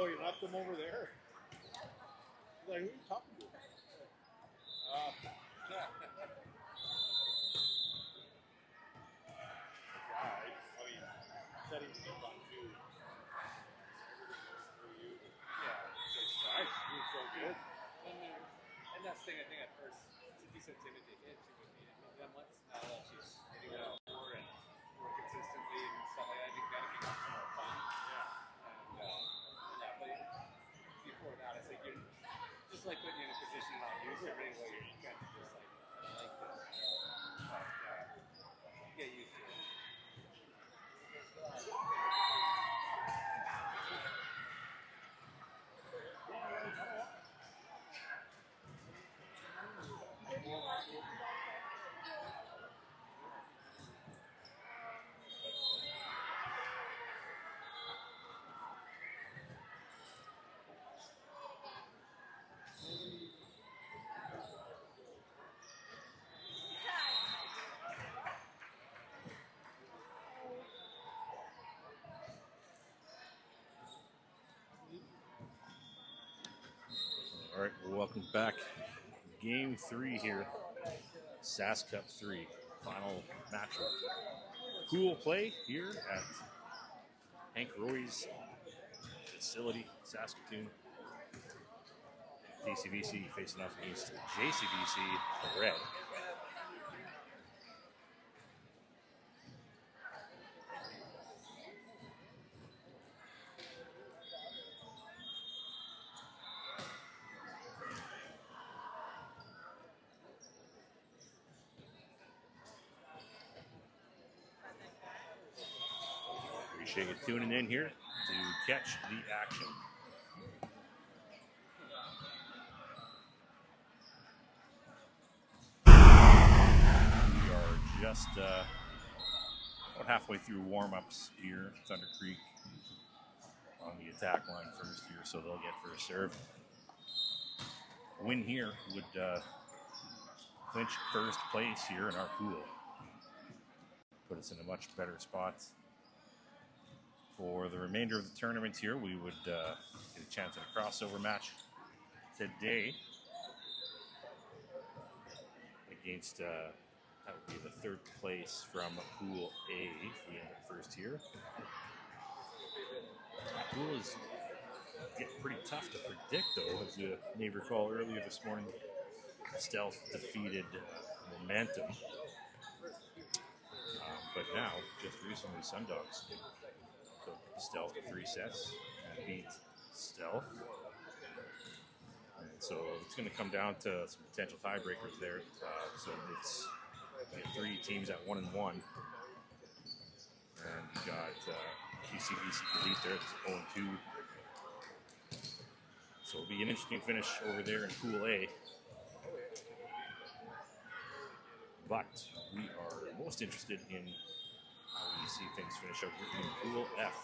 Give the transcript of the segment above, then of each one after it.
Oh, you left them over there? Like, who are you talking to? Yeah. I mean, setting stuff on too. Everything goes through you. Yeah. Nice. You're so good. And that's the thing, I think at first, since you said timid to hit, she would need it maybe that much. Now that she's hitting it out more and more consistently and stuff like that, I think that becomes more fun. Yeah. And yeah, but before that, I think you're just like putting you in a position you're not used to, really, where you're kind of just like, I like this. But get used to it. All right, well, welcome back. Game 3 here. SASKCUP 3. Final matchup. Cool play here at Hank Roy's facility, Saskatoon. TCVC facing off against JCVC Red. Appreciate you tuning in here to catch the action. We are just about halfway through warm-ups here. Thunder Creek on the attack line first here, so they'll get first serve. Win here would clinch first place here in our pool. Put us in a much better spot. For the remainder of the tournament here, we would get a chance at a crossover match today against, that would be the third place from Pool A if we end up first here. That pool is getting pretty tough to predict, though. As you may recall earlier this morning, Stealth defeated Momentum. But now, just recently, Sundogs took Stealth to 3 sets and beat Stealth. And so it's going to come down to some potential tiebreakers there. So it's 3 teams at 1-1. And you got JCVC Elite there at 0-2. So it'll be an interesting finish over there in Pool A. But we are most interested in how we see things finish up here in Pool F.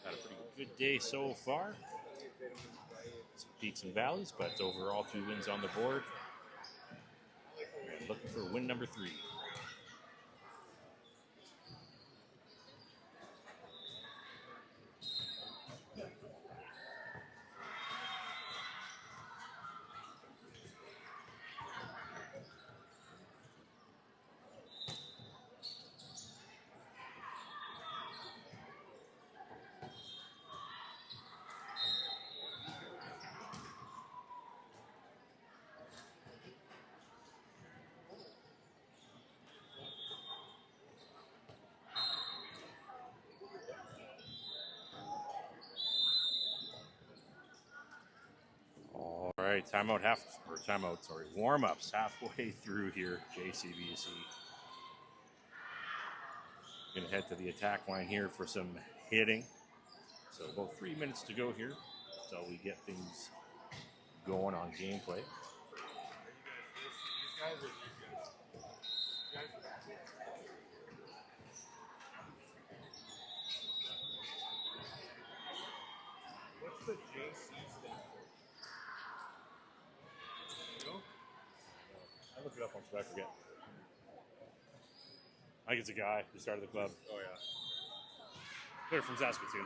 Had a pretty good day so far. Some peaks and valleys, but overall 2 wins on the board. And looking for win number 3. All right, warm-ups halfway through here, JCVC. Gonna head to the attack line here for some hitting. So about 3 minutes to go here until we get things going on gameplay. What's the JC stand for? You know? I look it up once I forget. I think it's a guy who started the club. Oh yeah. They're from Saskatoon.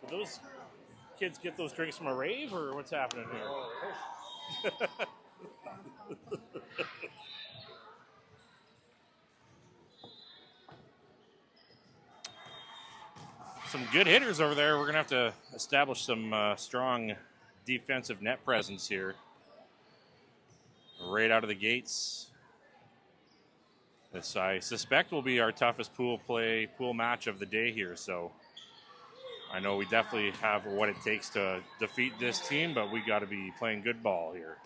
Did those kids get those drinks from a rave, or what's happening here? Some good hitters over there. We're going to have to establish some strong defensive net presence here. Right out of the gates. This, I suspect, will be our toughest pool match of the day here. So I know we definitely have what it takes to defeat this team, but we got to be playing good ball here.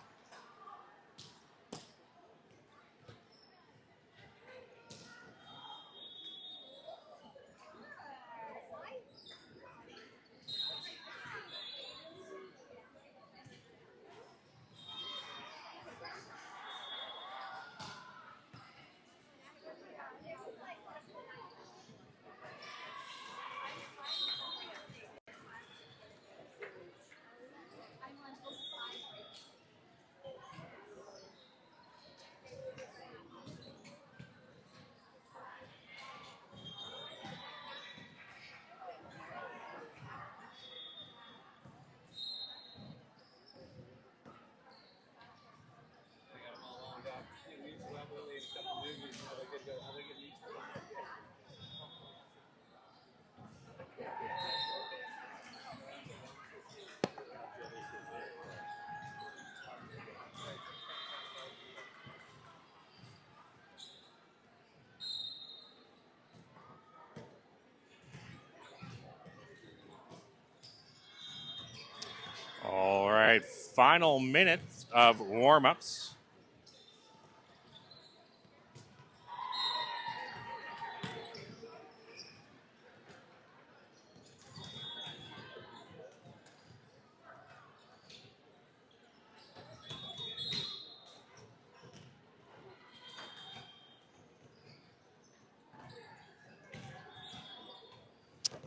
All right, final minute of warm-ups.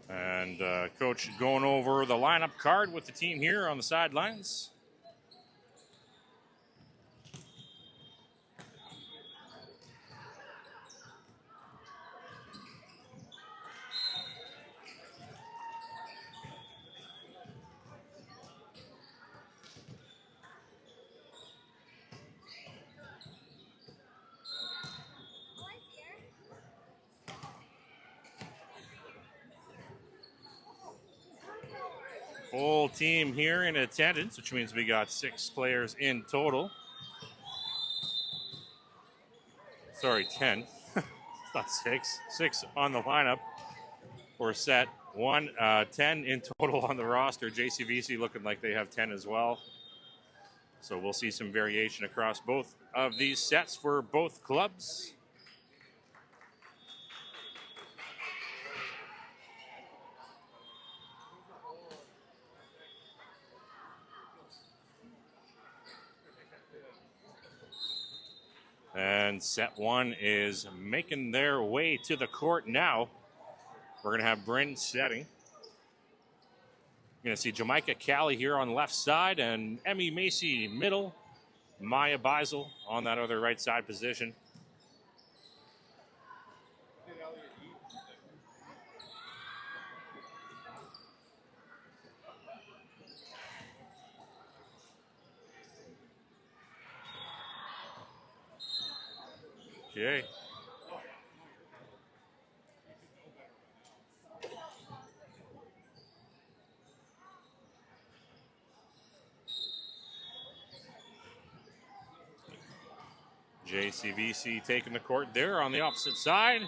And Coach going over the lineup card with the team here on the sidelines. Full team here in attendance, which means we got 6 players in total. Sorry, 10. It's not 6. 6 on the lineup for set 1. 10 in total on the roster. JCVC looking like they have 10 as well. So we'll see some variation across both of these sets for both clubs. And set 1 is making their way to the court now. We're going to have Bryn setting. You're going to see Jamaica Callie here on the left side and Emmy Macy middle. Maya Beisel on that other right side position. Okay. JCVC taking the court there on the opposite side.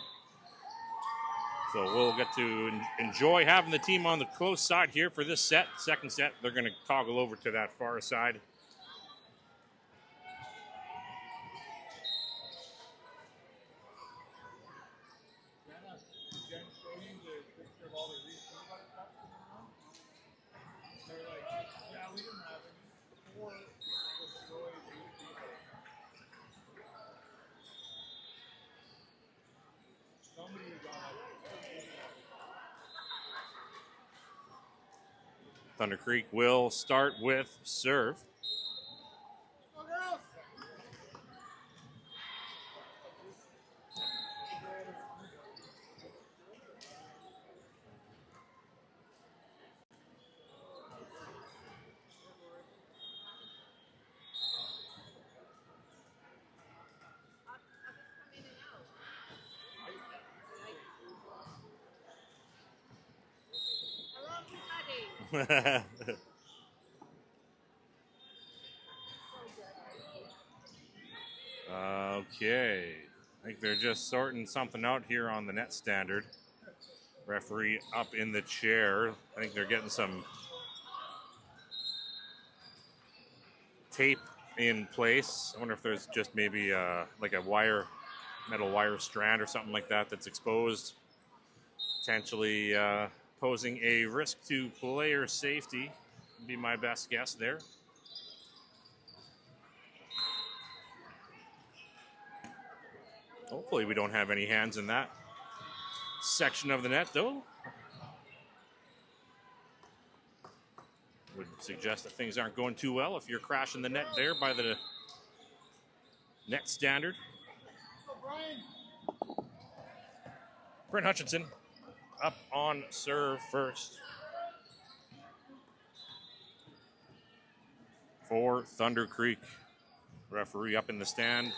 So we'll get to enjoy having the team on the close side here for this set. Second set, they're going to toggle over to that far side. Thunder Creek will start with serve. Okay. I think they're just sorting something out here on the net standard. Referee up in the chair. I think they're getting some tape in place. I wonder if there's just maybe like a metal wire strand or something like that that's exposed, potentially posing a risk to player safety. Would be my best guess there. Hopefully we don't have any hands in that section of the net, though. Would suggest that things aren't going too well if you're crashing the net there by the net standard. Brent Hutchinson up on serve first for Thunder Creek. Referee up in the stand.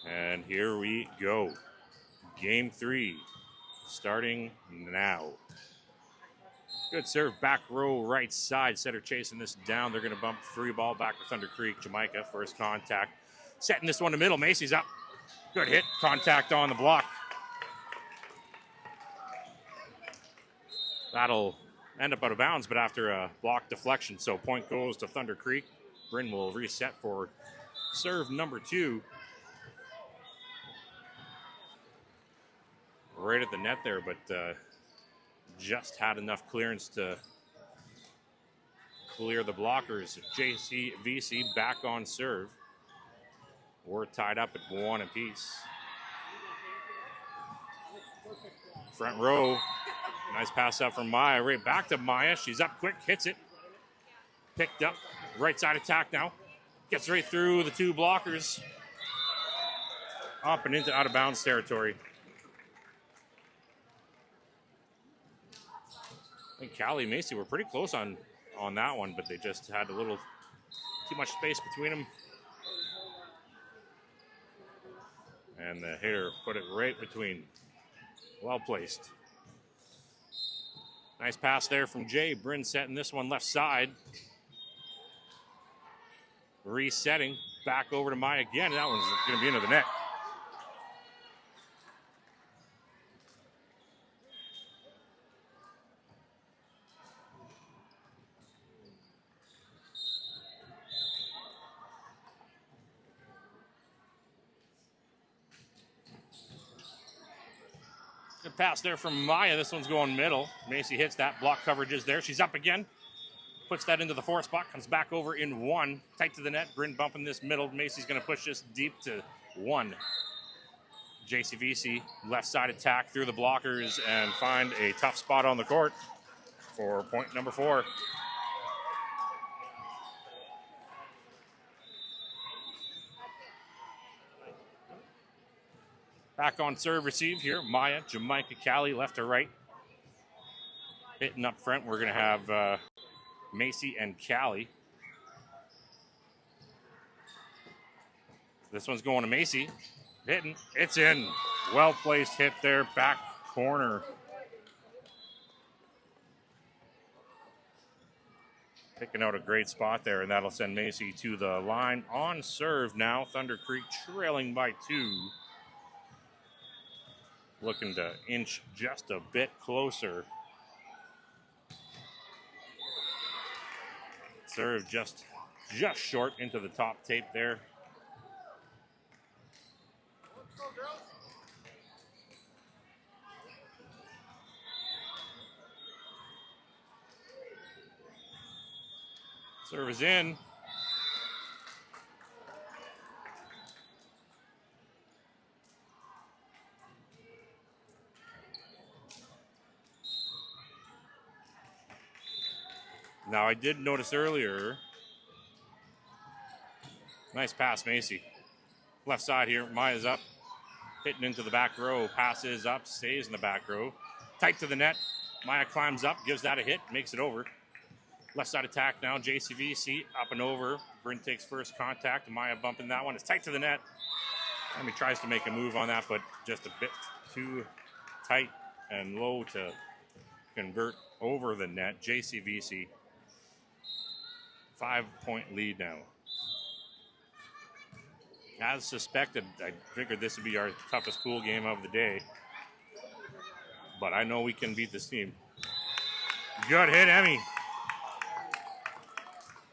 And here we go. Game 3 starting now. Good serve, back row, right side. Setter chasing this down. They're going to bump free ball back to Thunder Creek. Jamaica, first contact. Setting this one to middle. Macy's up. Good hit. Contact on the block. That'll end up out of bounds, but after a block deflection. So point goes to Thunder Creek. Bryn will reset for serve number 2. Right at the net there, but just had enough clearance to clear the blockers. JCVC back on serve. We're tied up at 1 apiece. Front row. Nice pass up from Maya. Right back to Maya. She's up quick, hits it. Picked up. Right side attack now. Gets right through the 2 blockers. Up and into out of bounds territory. I think Callie Macy were pretty close on that one, but they just had a little too much space between them. And the hitter put it right between. Well placed. Nice pass there from Jay. Bryn setting this one left side. Resetting. Back over to Maya again. That one's going to be into the net. Good pass there from Maya. This one's going middle. Macy hits that. Block coverage is there. She's up again. Puts that into the 4 spot. Comes back over in 1. Tight to the net. Bryn bumping this middle. Macy's going to push this deep to 1. JCVC left side attack through the blockers and find a tough spot on the court for point number 4. Back on serve receive here. Maya, Jamaica, Callie, left to right. Hitting up front, we're going to have Macy and Callie. This one's going to Macy. Hitting. It's in. Well-placed hit there. Back corner. Picking out a great spot there, and that'll send Macy to the line. On serve now. Thunder Creek trailing by 2. Looking to inch just a bit closer. Serve just short into the top tape there. Serve is in. Now, I did notice earlier, nice pass, Macy. Left side here, Maya's up, hitting into the back row, passes up, stays in the back row. Tight to the net, Maya climbs up, gives that a hit, makes it over. Left side attack now, JCVC up and over. Bryn takes first contact, Maya bumping that one. It's tight to the net. Emmy tries to make a move on that, but just a bit too tight and low to convert over the net. JCVC, 5-point lead now. As suspected, I figured this would be our toughest pool game of the day. But I know we can beat this team. Good hit, Emmy.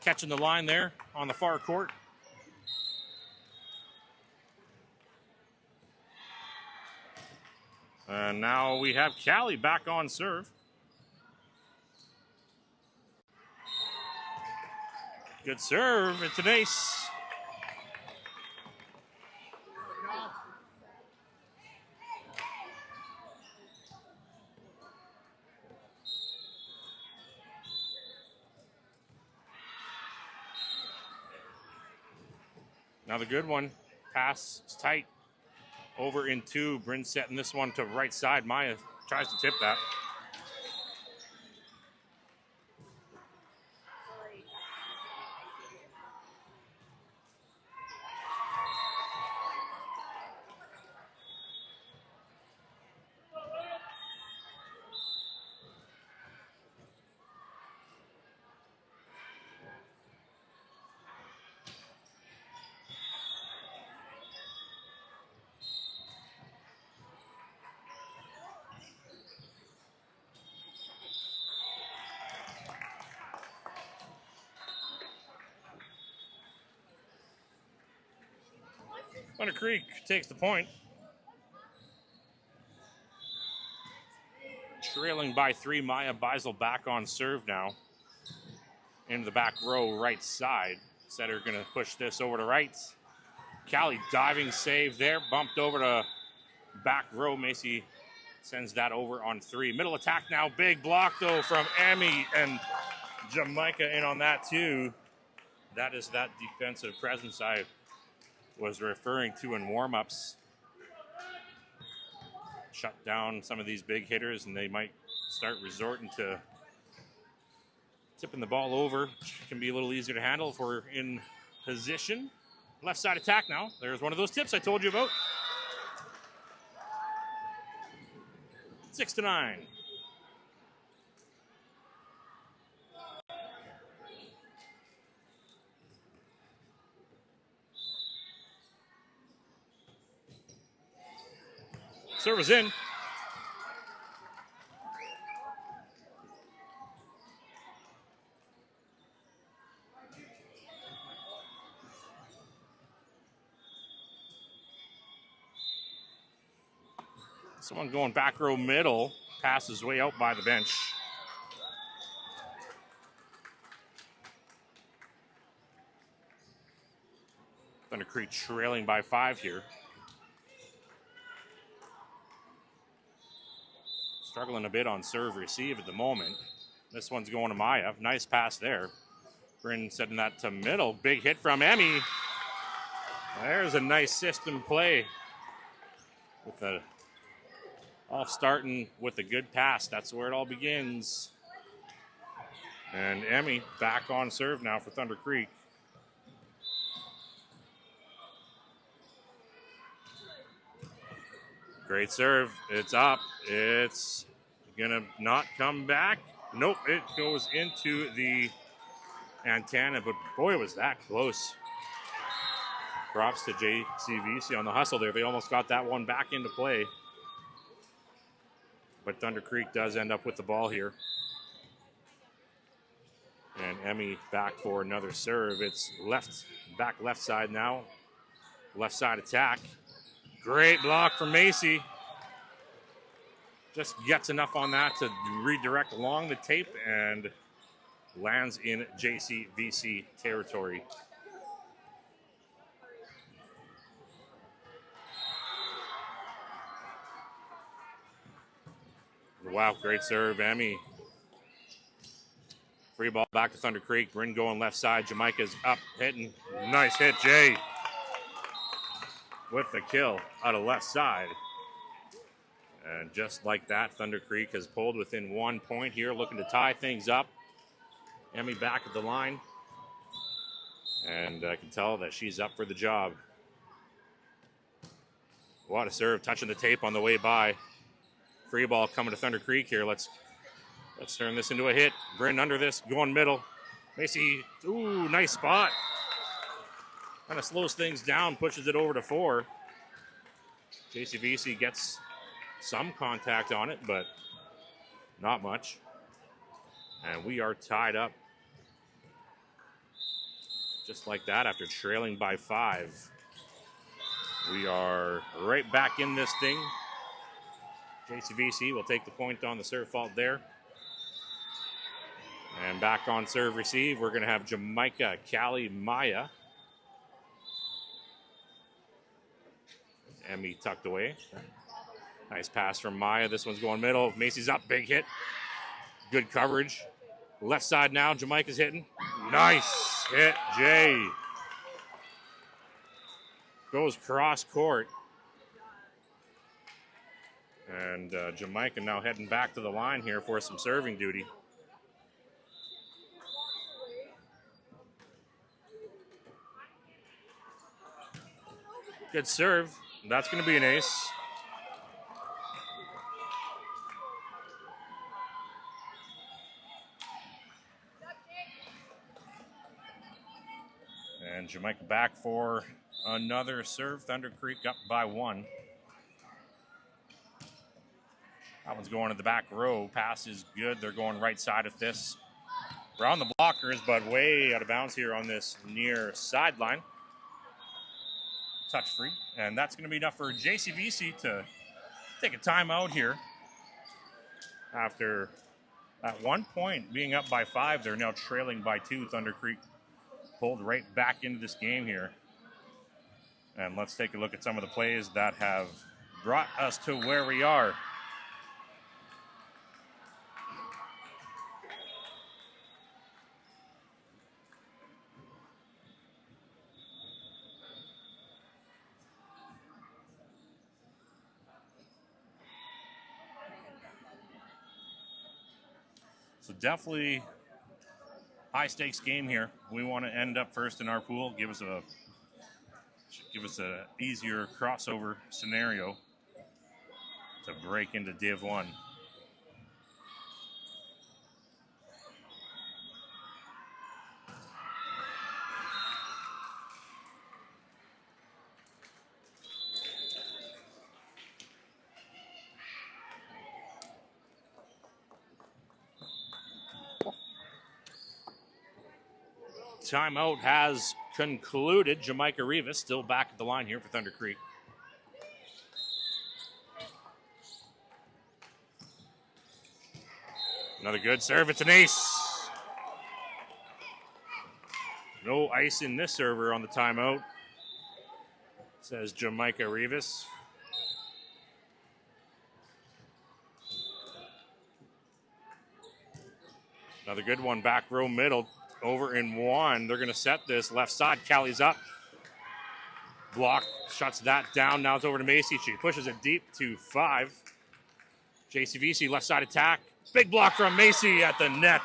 Catching the line there on the far court. And now we have Callie back on serve. Good serve. It's an ace. Another good one. Pass is tight. Over in two. Bryn setting this one to right side. Maya tries to tip that. Thunder Creek takes the point. Trailing by 3, Maya Beisel back on serve now. Into the back row, right side. Setter going to push this over to right. Callie diving save there. Bumped over to back row. Macy sends that over on 3. Middle attack now. Big block, though, from Emmy and Jamaica in on that, too. That is that defensive presence I was referring to in warm-ups. Shut down some of these big hitters, and they might start resorting to tipping the ball over. Can be a little easier to handle if we're in position. Left side attack now. There's one of those tips I told you about. 6-9. Serve is in. Someone going back row middle. Passes way out by the bench. Thunder Creek trailing by 5 here. Struggling a bit on serve receive at the moment. This one's going to Maya. Nice pass there. Bryn setting that to middle. Big hit from Emmy. There's a nice system play. With the off starting with a good pass. That's where it all begins. And Emmy back on serve now for Thunder Creek. Great serve. It's up. It's gonna not come back. Nope, it goes into the antenna, but boy, was that close. Props to JCVC on the hustle there. They almost got that one back into play. But Thunder Creek does end up with the ball here. And Emmy back for another serve. It's back left side now. Left side attack. Great block from Macy. Just gets enough on that to redirect along the tape and lands in JCVC territory. Wow, great serve, Emmy. Free ball back to Thunder Creek. Bryn going left side. Jamaica's up, hitting. Nice hit, Jay. With the kill out of left side. And just like that, Thunder Creek has pulled within 1 point here, looking to tie things up. Emmy back at the line. And I can tell that she's up for the job. What a serve, touching the tape on the way by. Free ball coming to Thunder Creek here. Let's turn this into a hit. Bryn under this, going middle. Macy, ooh, nice spot. Kind of slows things down, pushes it over to 4. JCVC gets some contact on it, but not much. And we are tied up just like that after trailing by 5. We are right back in this thing. JCVC will take the point on the serve fault there. And back on serve receive, we're going to have Jamaica, Callie, Maya. Emmy tucked away. Nice pass from Maya. This one's going middle. Macy's up, big hit. Good coverage. Left side now, Jamaica's hitting. Nice hit, Jay. Goes cross court. And Jamaica now heading back to the line here for some serving duty. Good serve. That's going to be an ace. And Jamaica back for another serve. Thunder Creek up by 1. That one's going to the back row. Pass is good. They're going right side of this. Around the blockers, but way out of bounds here on this near sideline. Touch free. And that's going to be enough for JCVC to take a timeout here. After at 1 point being up by 5, they're now trailing by 2. Thunder Creek pulled right back into this game here. And let's take a look at some of the plays that have brought us to where we are. So definitely high stakes game here. We want to end up first in our pool. Give us a easier crossover scenario to break into Div 1. Timeout has concluded. Jamaica Rivas still back at the line here for Thunder Creek. Another good serve. It's an ace. No ice in this server on the timeout, says Jamaica Rivas. Another good one, back row middle. Over in 1. They're going to set this left side. Callie's up. Block. Shuts that down. Now it's over to Macy. She pushes it deep to 5. JCVC left side attack. Big block from Macy at the net.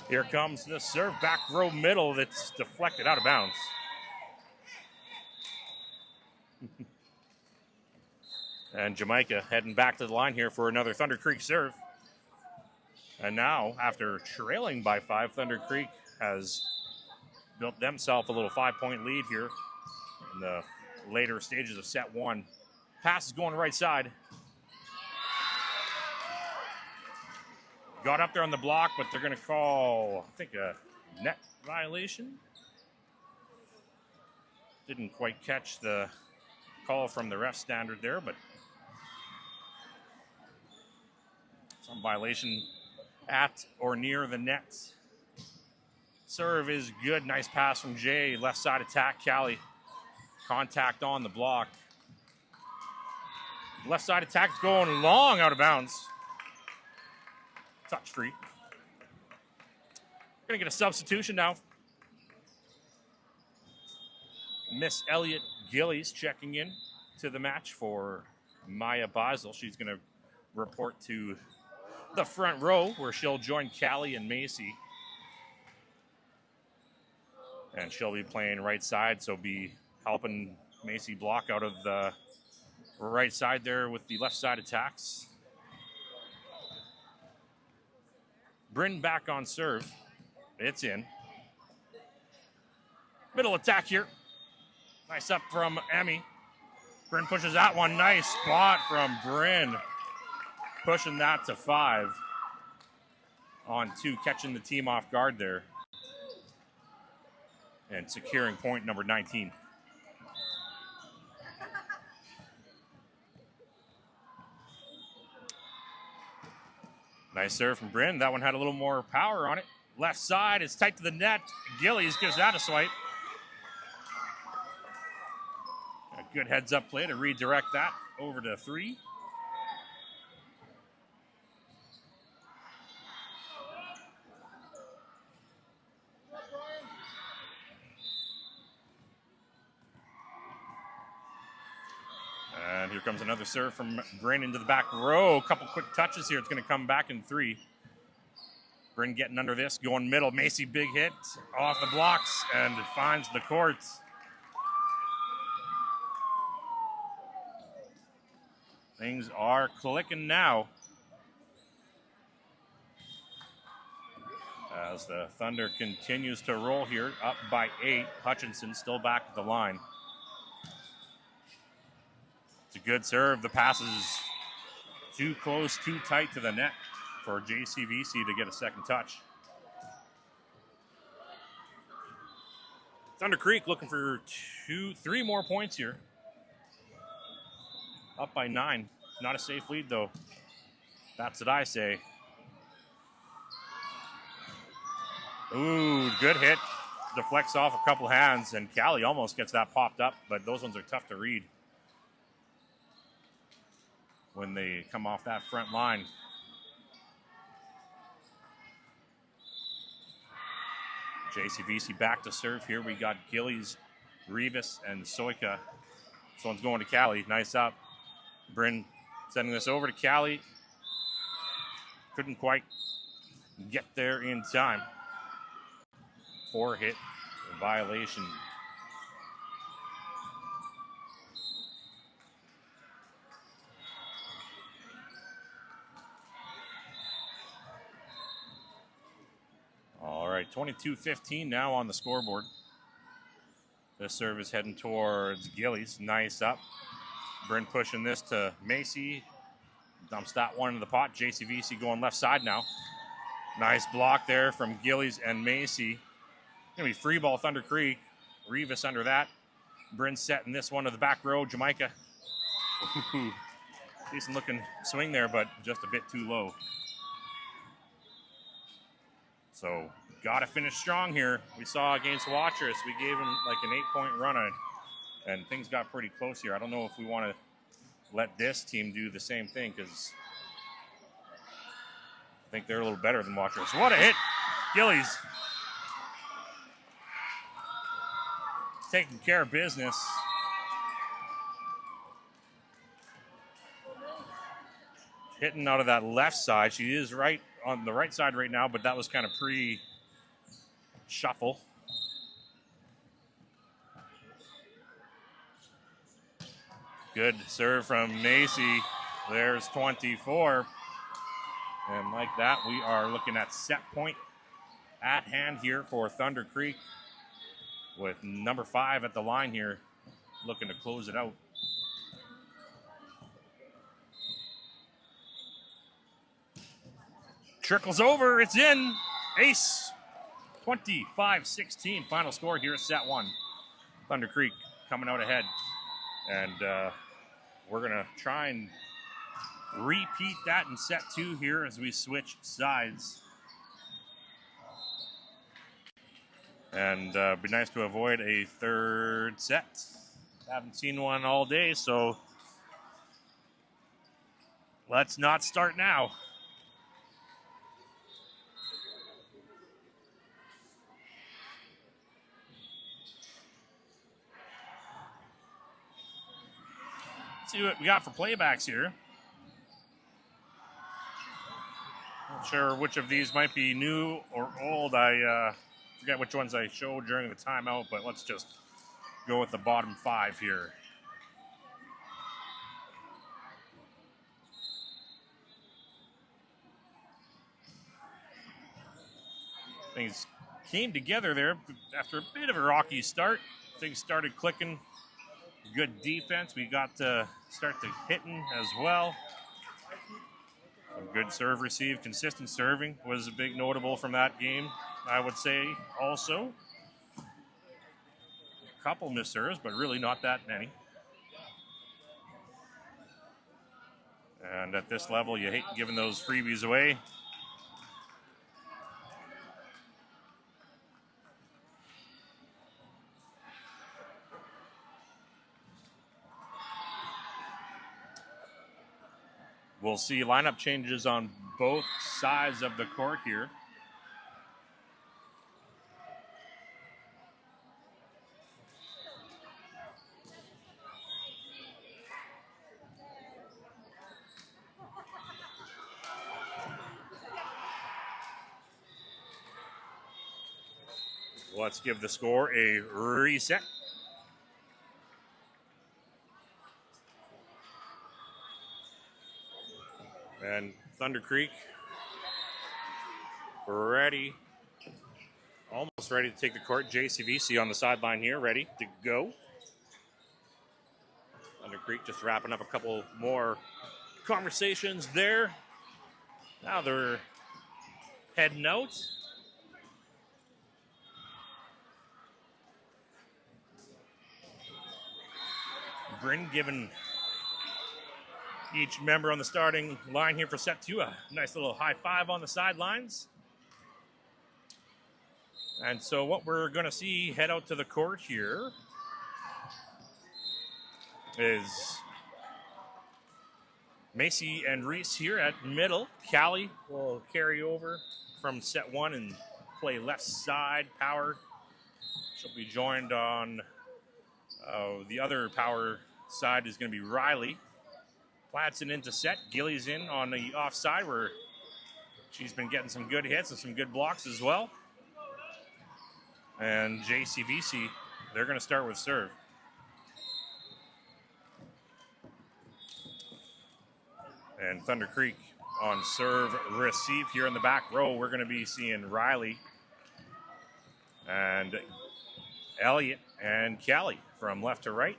Here comes the serve, back row middle, that's deflected out of bounds. And Jamaica heading back to the line here for another Thunder Creek serve. And now, after trailing by 5, Thunder Creek has built themselves a little 5-point lead here in the later stages of set 1. Pass is going right side. Got up there on the block, but they're going to call, I think, a net violation. Didn't quite catch the call from the ref standard there, but some violation at or near the net. Serve is good. Nice pass from Jay. Left side attack, Callie. Contact on the block. Left side attack is going long out of bounds. Touch free. We're going to get a substitution now. Miss Elliot Gillies checking in to the match for Maya Beisel. She's going to report to the front row where she'll join Callie and Macy. And she'll be playing right side, so be helping Macy block out of the right side there with the left side attacks. Bryn back on serve. It's in. Middle attack here. Nice up from Emmy. Bryn pushes that one. Nice spot from Bryn. Pushing that to 5 on 2, catching the team off guard there. And securing point number 19. Nice serve from Bryn. That one had a little more power on it. Left side is tight to the net. Gillies gives that a swipe. A good heads-up play to redirect that over to 3. And here comes another serve from Bryn into the back row. A couple quick touches here. It's going to come back in 3. Bryn getting under this, going middle. Macy, big hit off the blocks and finds the courts. Things are clicking now as the Thunder continues to roll here, up by 8. Hutchinson still back at the line. It's a good serve. The pass is too close, too tight to the net for JCVC to get a second touch. Thunder Creek looking for 3 more points here. Up by 9. Not a safe lead, though. That's what I say. Ooh, good hit. Deflects off a couple hands, and Callie almost gets that popped up, but those ones are tough to read when they come off that front line. JCVC back to serve here. We got Gillies, Rivas, and Soika. This one's going to Callie. Nice up. Bryn sending this over to Callie. Couldn't quite get there in time. 4 hit violation. All right, 22-15 now on the scoreboard. This serve is heading towards Gillies. Nice up. Bryn pushing this to Macy. Dumps that one into the pot. JCVC going left side now. Nice block there from Gillies and Macy. Gonna be free ball Thunder Creek. Rivas under that. Bryn setting this one to the back row. Jamaica. Ooh, decent looking swing there, but just a bit too low. So, got to finish strong here. We saw against Watrous, we gave them like an 8-point run on, and things got pretty close here. I don't know if we want to let this team do the same thing because I think they're a little better than Watrous. What a hit! Gillies taking care of business. Hitting out of that left side. She is right on the right side right now, but that was kind of pre-shuffle. Good serve from Macy. There's 24. And like that, we are looking at set point at hand here for Thunder Creek with number 5 at the line here, looking to close it out. Trickles over, it's in. Ace, 25-16. Final score here, set 1. Thunder Creek coming out ahead. And we're going to try and repeat that in set 2 here as we switch sides. And be nice to avoid a third set. Haven't seen one all day, so let's not start now. Let's see what we got for playbacks here. Not sure which of these might be new or old. I forget which ones I showed during the timeout, but let's just go with the bottom 5 here. Things came together there after a bit of a rocky start. Things started clicking. Good defense. We got to start to hitting as well. A good serve receive. Consistent serving was a big notable from that game, I would say also. A couple missed serves, but really not that many. And at this level, you hate giving those freebies away. We'll see lineup changes on both sides of the court here. Let's give the score a reset. And Thunder Creek ready, almost ready to take the court. JCVC on the sideline here, ready to go. Thunder Creek just wrapping up a couple more conversations there. Now they're heading out. Bryn giving each member on the starting line here for set 2 a nice little high five on the sidelines. And so what we're going to see head out to the court here is Macy and Reese here at middle. Callie will carry over from set 1 and play left side power. She'll be joined on the other power side is going to be Riley. Platson into set. Gilly's in on the offside where she's been getting some good hits and some good blocks as well. And JCVC, they're going to start with serve. And Thunder Creek on serve receive here in the back row. We're going to be seeing Riley and Elliott and Callie from left to right.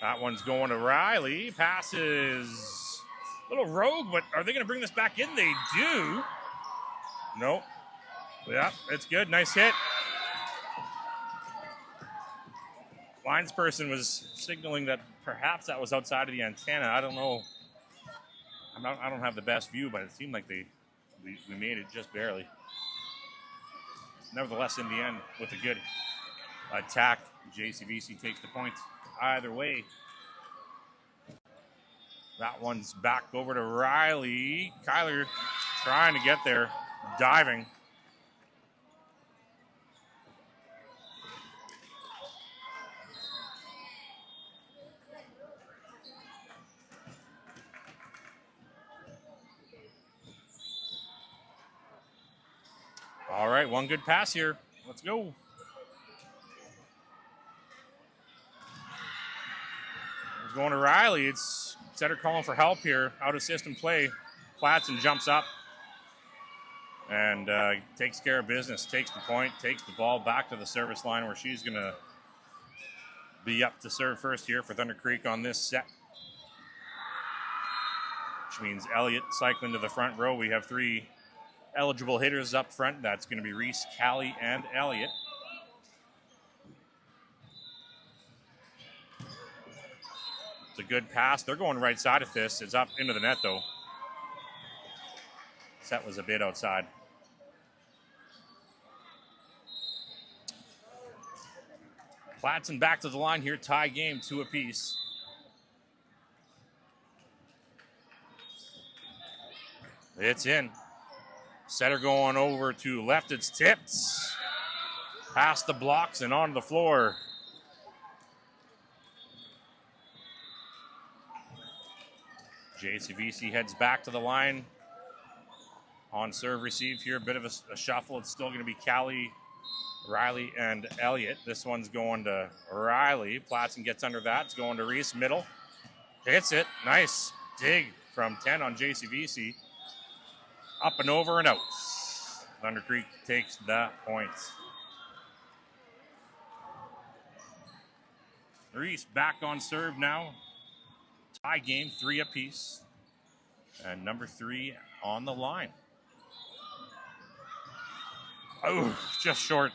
That one's going to Riley. Passes a little rogue, but are they going to bring this back in? They do. Nope. Yeah, it's good. Nice hit. Linesperson was signaling that perhaps that was outside of the antenna. I don't know. I don't have the best view, but it seemed like we made it just barely. Nevertheless, in the end, with a good attack, JCVC takes the points. Either way, that one's back over to Riley. Kyler trying to get there, diving. All right, one good pass here. Let's go. It's going to Riley. It's Setter calling for help here. Out of system play. Platson jumps up and takes care of business. Takes the point. Takes the ball back to the service line where she's going to be up to serve first here for Thunder Creek on this set. Which means Elliott cycling to the front row. We have 3 eligible hitters up front. That's going to be Reese, Callie, and Elliott. It's a good pass. They're going right side of this. It's up into the net, though. Set was a bit outside. Platson back to the line here. Tie game, 2 apiece. It's in. Setter going over to left. It's tipped. Past the blocks and onto the floor. JCVC heads back to the line. On serve receive here. A bit of a shuffle. It's still going to be Callie, Riley, and Elliott. This one's going to Riley. Platson gets under that. It's going to Reese. Middle. Hits it. Nice dig from 10 on JCVC. Up and over and out. Thunder Creek takes the points. Reese back on serve now. Tie game, 3 apiece. And number 3 on the line. Oh, just short.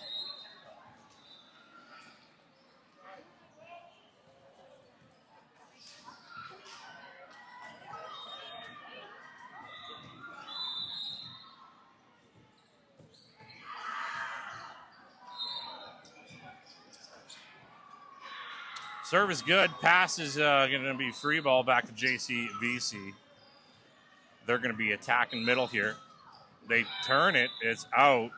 Serve is good. Pass is going to be free ball back to JCVC. They're going to be attacking middle here. They turn it. It's out.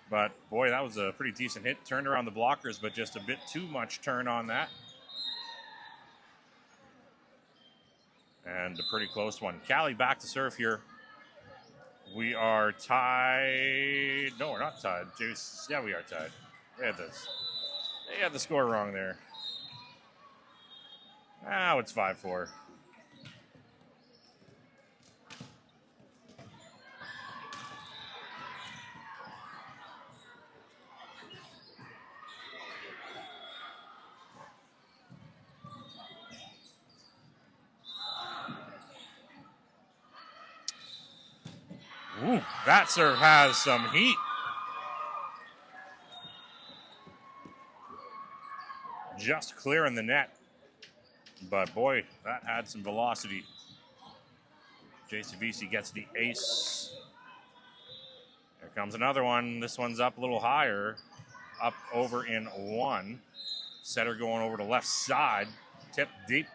But, boy, that was a pretty decent hit. Turned around the blockers, but just a bit too much turn on that. And a pretty close one. Callie back to serve here. We are tied. No, we're not tied. Yeah, we are tied. They had the score wrong there. Now it's 5-4. Ooh, that serve has some heat. Just clearing the net. But boy, that had some velocity. JCVC gets the ace. Here comes another one. This one's up a little higher. Up over in 1. Setter going over to left side. Tip deep.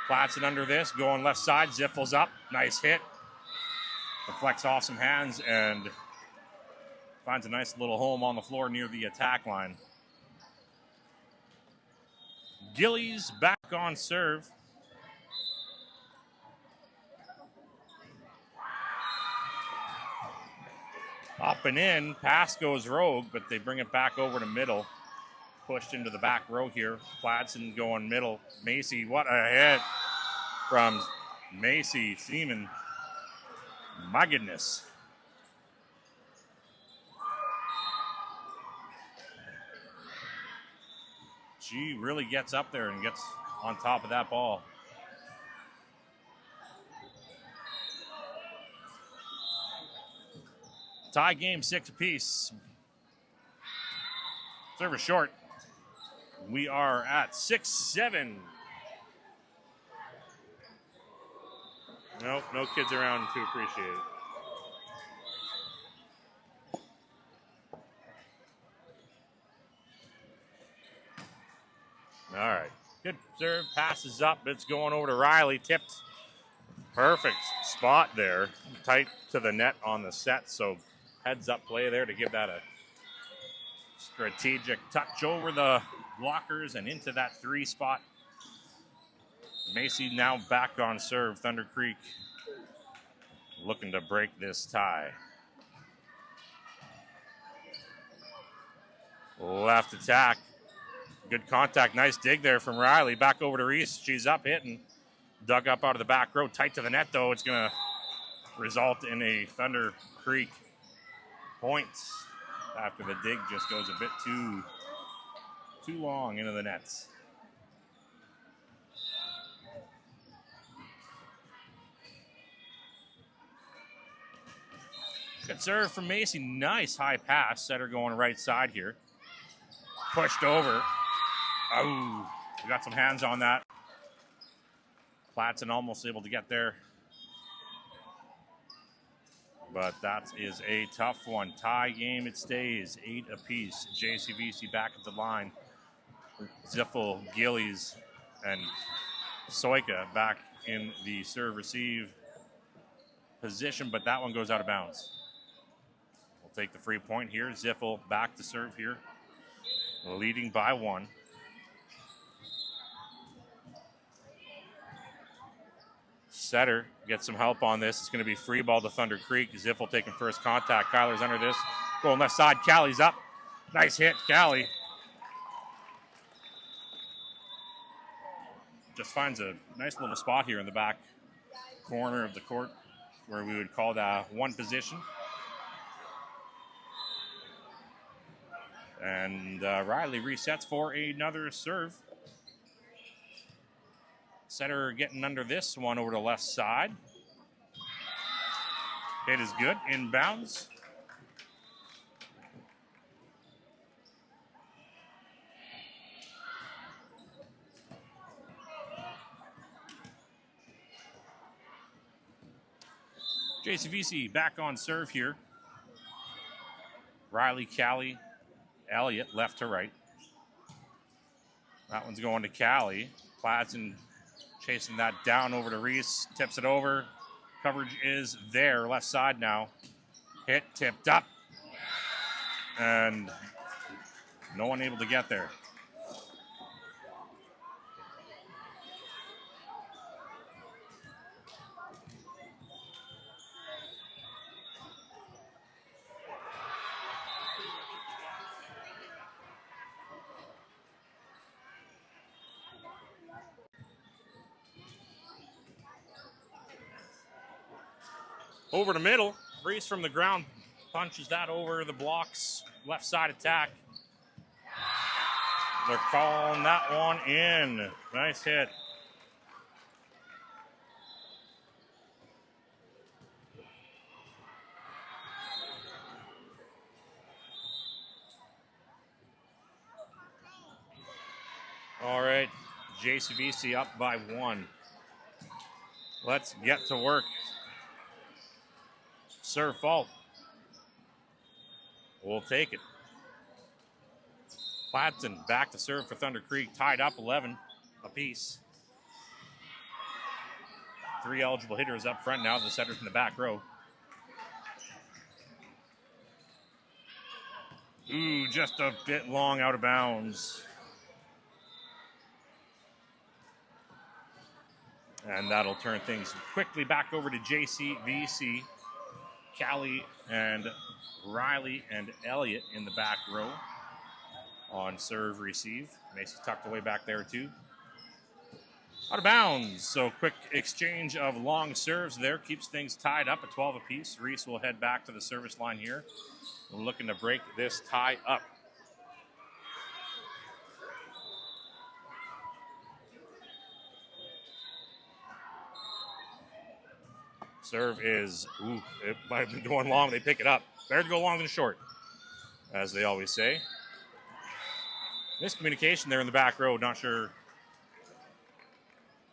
Platson under this. Going left side. Ziffle's up. Nice hit. Deflects off some hands and finds a nice little home on the floor near the attack line. Gillies back on serve. Up and in. Pass goes rogue, but they bring it back over to middle. Pushed into the back row here. Platson going middle. Macy, what a hit from Macy Seaman. My goodness. She really gets up there and gets on top of that ball. Tie game, 6 apiece. Server short. We are at 6-7. Nope, no kids around to appreciate it. All right. Good serve. Passes up. It's going over to Riley. Tipped. Perfect spot there. Tight to the net on the set. So heads up play there to give that a strategic touch over the blockers and into that 3 spot. Macy now back on serve. Thunder Creek looking to break this tie. Left attack. Good contact. Nice dig there from Riley. Back over to Reese. She's up hitting. Dug up out of the back row. Tight to the net, though. It's going to result in a Thunder Creek point after the dig just goes a bit too long into the nets. Good serve from Macy. Nice high pass. Setter going right side here. Pushed over. Oh, We got some hands on that. Platson almost able to get there. But that is a tough one. Tie game it stays. 8 apiece. JCVC back at the line. Ziffel, Gillies, and Soika back in the serve-receive position, but that one goes out of bounds. We'll take the free point here. Ziffel back to serve here, leading by 1. Setter gets some help on this. It's going to be free ball to Thunder Creek. Ziffel taking first contact. Kyler's under this. Going left side. Callie's up. Nice hit, Callie. Just finds a nice little spot here in the back corner of the court where we would call that 1 position. And Riley resets for another serve. Setter getting under this one over the left side. Hit is good, inbounds. JCVC back on serve here. Riley, Callie, Elliott left to right. That one's going to Callie. Platson chasing that down over to Reese. Tips it over. Coverage is there. Left side now. Hit, tipped up. And no one able to get there. Over the middle, Reese from the ground punches that over the blocks, left side attack. They're calling that one in. Nice hit. All right, JCVC up by 1. Let's get to work. Serve fault. We'll take it. Platson back to serve for Thunder Creek. Tied up 11 apiece. 3 eligible hitters up front now. The setters in the back row. Ooh, just a bit long out of bounds. And that'll turn things quickly back over to JCVC. Callie and Riley and Elliott in the back row on serve receive. Macy tucked away back there too. Out of bounds. So quick exchange of long serves there. Keeps things tied up at 12 apiece. Reese will head back to the service line here. We're looking to break this tie up. Serve is, it might have been going long. They pick it up. Better to go long than short, as they always say. Miscommunication there in the back row. Not sure.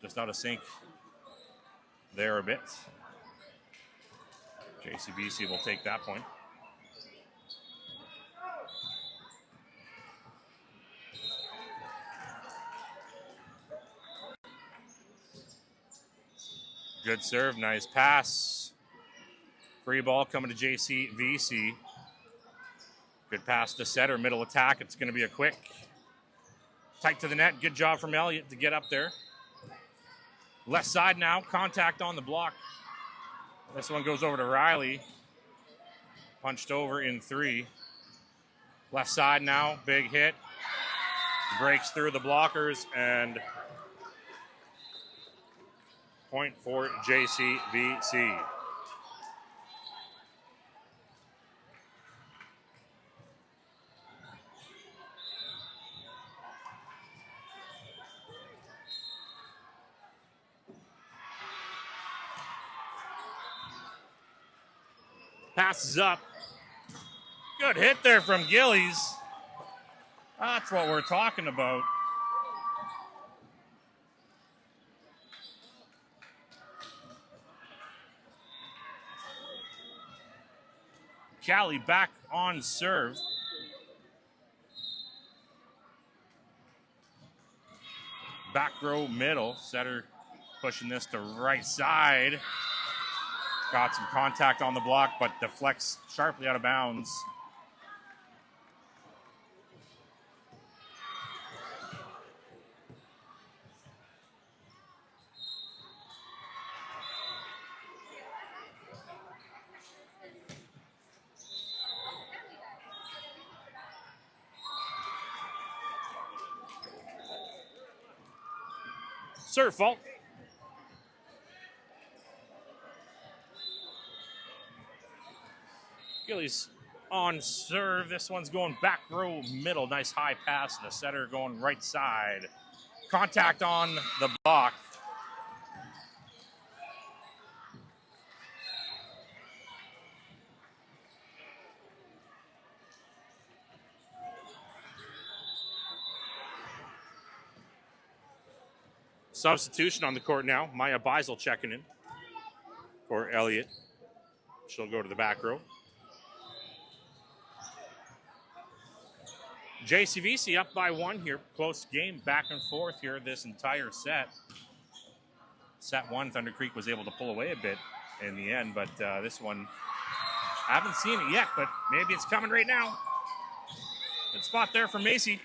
Just out of sync there a bit. JCVC will take that point. Good serve, nice pass. Free ball coming to JCVC. Good pass to Setter, middle attack. It's going to be a quick. Tight to the net. Good job from Elliott to get up there. Left side now, contact on the block. This one goes over to Riley. Punched over in 3. Left side now, big hit. Breaks through the blockers and point for JCVC. Passes up. Good hit there from Gillies. That's what we're talking about. Callie back on serve. Back row middle. Setter pushing this to right side. Got some contact on the block, but deflects sharply out of bounds. Serve fault. Gillies on serve. This one's going back row middle. Nice high pass. The setter going right side. Contact on the block. Substitution on the court now. Maya Beisel checking in for Elliott. She'll go to the back row. JCVC up by 1 here. Close game, back and forth here this entire set. Set 1, Thunder Creek was able to pull away a bit in the end, but this one, I haven't seen it yet, but maybe it's coming right now. Good spot there for Macy.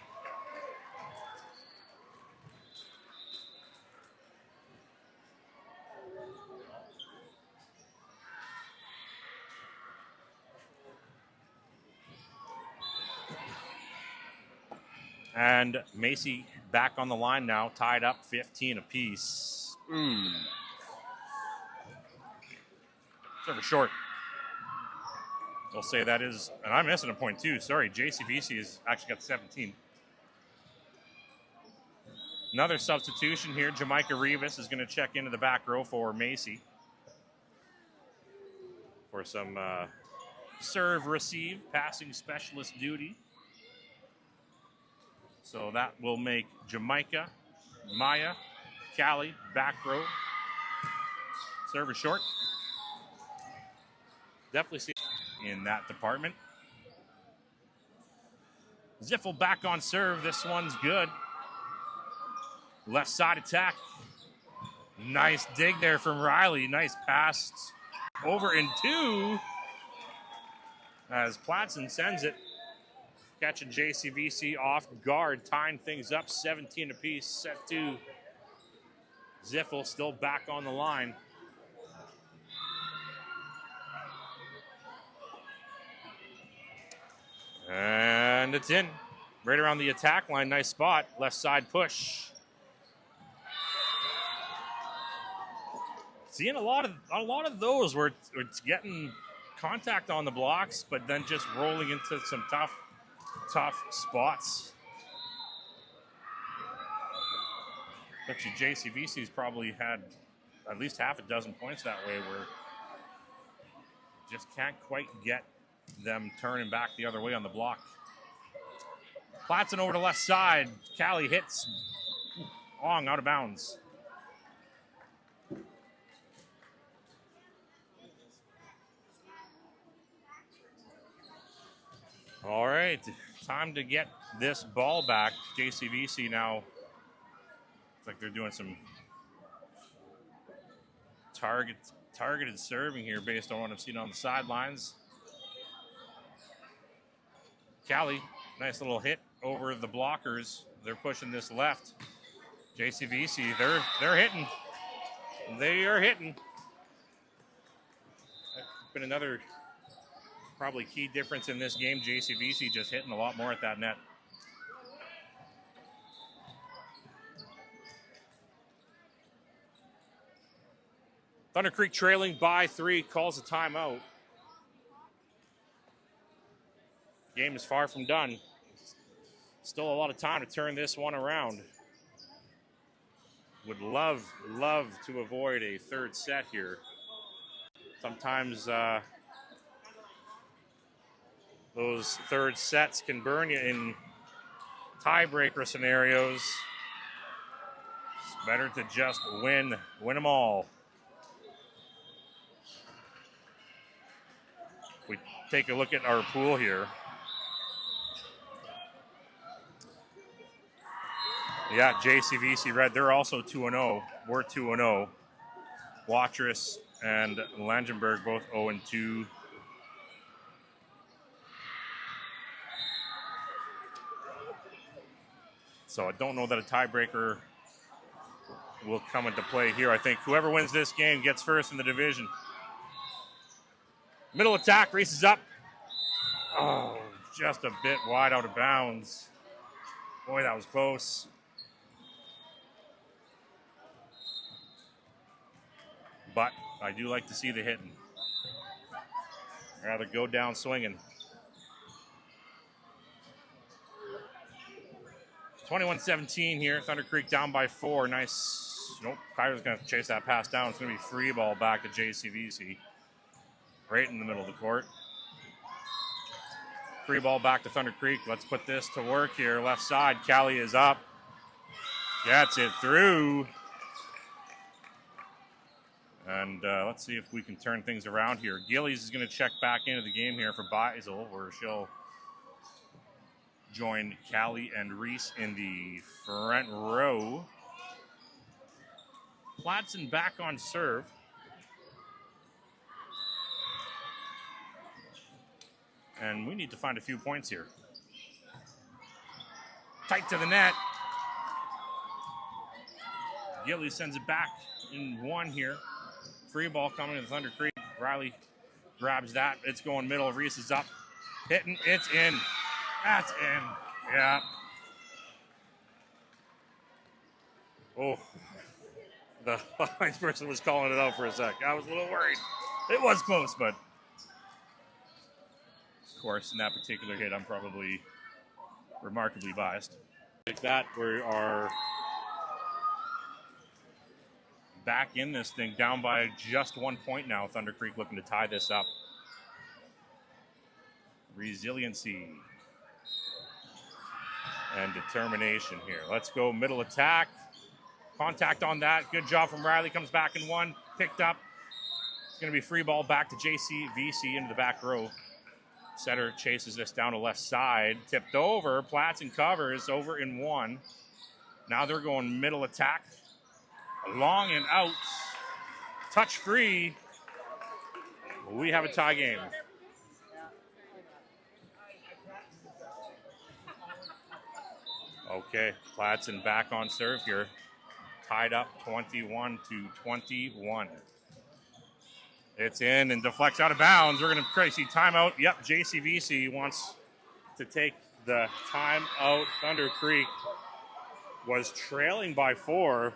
And Macy back on the line now, tied up 15 apiece. Server short. They'll say that is, and I'm missing a point too. Sorry, JCVC has actually got 17. Another substitution here. Jamaica Rivas is going to check into the back row for Macy for some serve, receive, passing specialist duty. So that will make Jamaica, Maya, Callie, back row. Server short. Definitely see in that department. Ziffel back on serve. This one's good. Left side attack. Nice dig there from Riley. Nice pass over in 2 as Platson sends it. Catching JCVC off guard, tying things up 17 apiece. Set 2. Ziffel still back on the line. And it's in. Right around the attack line. Nice spot. Left side push. Seeing a lot of those where it's getting contact on the blocks, but then just rolling into some tough spots. Bet you JCVC's probably had at least half a dozen points that way where just can't quite get them turning back the other way on the block. Platson over to left side. Callie hits long out of bounds. All right, time to get this ball back. JCVC now, looks like they're doing some targeted serving here based on what I've seen on the sidelines. Callie, nice little hit over the blockers. They're pushing this left. JCVC, they're hitting. They are hitting. That's been another probably key difference in this game. JCVC just hitting a lot more at that net. Thunder Creek trailing by 3, calls a timeout. Game is far from done. Still a lot of time to turn this one around. Would love to avoid a third set here. Sometimes those third sets can burn you in tiebreaker scenarios. It's better to just win them all. take a look at our pool here. Yeah, JCVC Red, they're also 2-0. We're 2-0. Watrous and Langenberg both 0-2. So I don't know that a tiebreaker will come into play here. I think whoever wins this game gets first in the division. Middle attack, Reese is up. Oh, just a bit wide out of bounds. Boy, that was close. But I do like to see the hitting. Rather go down swinging. 21-17 here. Thunder Creek down by 4. Nice. Nope. Kyler's going to chase that pass down. It's going to be free ball back to JCVC. Right in the middle of the court. Free ball back to Thunder Creek. Let's put this to work here. Left side. Callie is up. Gets it through. And let's see if we can turn things around here. Gillies is going to check back into the game here for Beisel, where she'll join Callie and Reese in the front row. Platson back on serve. And we need to find a few points here. Tight to the net. Gillies sends it back in one here. Free ball coming to Thunder Creek. Riley grabs that. It's going middle. Reese is up. Hitting. It's in. That's in. Yeah. Oh. The lines person was calling it out for a sec. I was a little worried. It was close, but of course, in that particular hit, I'm probably remarkably biased. Like that, we are back in this thing, down by just 1 point now. Thunder Creek looking to tie this up. Resiliency and determination here. Let's go middle attack. Contact on that. Good job from Riley. Comes back in one. Picked up. It's going to be free ball back to JCVC into the back row. Setter chases this down to left side. Tipped over. Platson covers over in one. Now they're going middle attack. Long and out. Touch free. We have a tie game. Okay, Platson back on serve here. Tied up 21-21. It's in and deflects out of bounds. We're going to try to see timeout. Yep, JCVC wants to take the timeout. Thunder Creek was trailing by 4.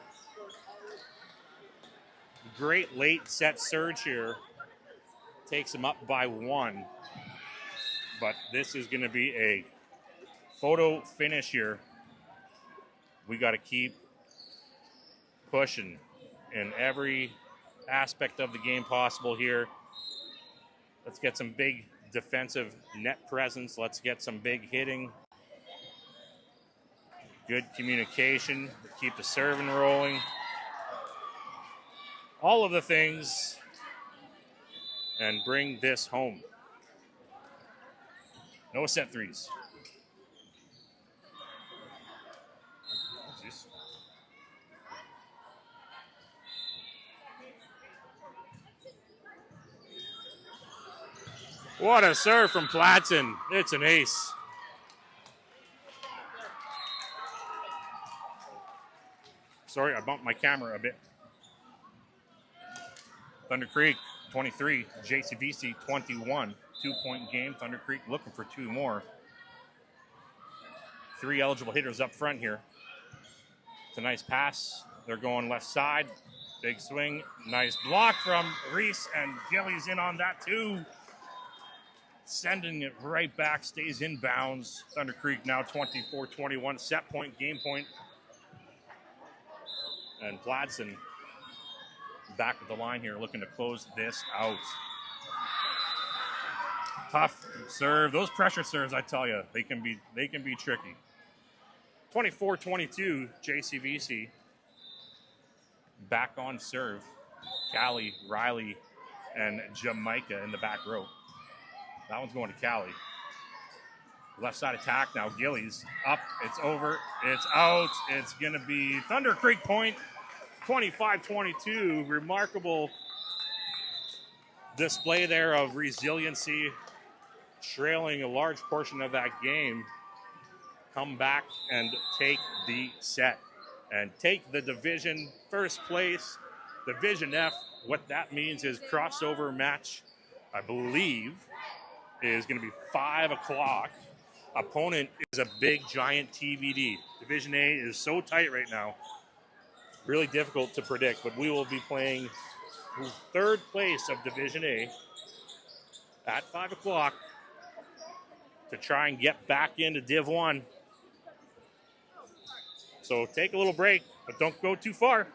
Great late set surge here. Takes them up by 1. But this is going to be a photo finish here. We got to keep pushing in every aspect of the game possible here. Let's get some big defensive net presence. Let's get some big hitting. Good communication. Keep the serving rolling. All of the things. And bring this home. No set threes. What a serve from Platson. It's an ace. Sorry, I bumped my camera a bit. Thunder Creek, 23. JCVC, 21. 2-point game. Thunder Creek looking for 2 more. 3 eligible hitters up front here. It's a nice pass. They're going left side. Big swing. Nice block from Reese, and Gillies in on that too. Sending it right back, stays in bounds. Thunder Creek now 24-21, set point, game point. And Platson back at the line here, looking to close this out. Tough serve. Those pressure serves, I tell you, they can be tricky. 24-22, JCVC. Back on serve. Callie, Riley, and Jamaica in the back row. That one's going to Cali. Left side attack now. Gillies up. It's over. It's out. It's going to be Thunder Creek point. 25-22. Remarkable display there of resiliency, trailing a large portion of that game. Come back and take the set and take the division first place. Division F, what that means is crossover match, I believe, is going to be 5 o'clock. Opponent is a big, giant TVD. Division A is so tight right now. Really difficult to predict, but we will be playing third place of Division A at 5 o'clock to try and get back into Div 1. So take a little break, but don't go too far.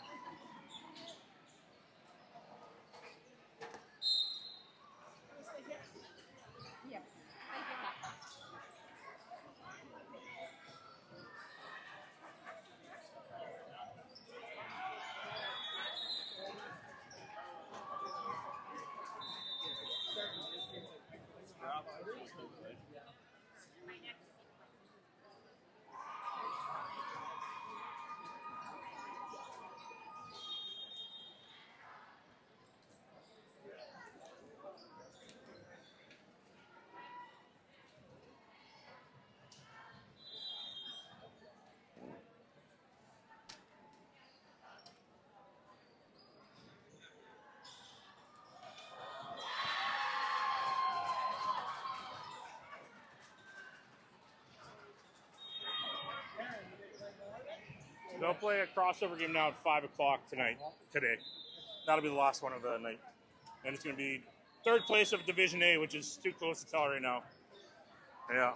They'll play a crossover game now at 5 o'clock today. That'll be the last one of the night. And it's going to be third place of Division A, which is too close to tell right now. Yeah.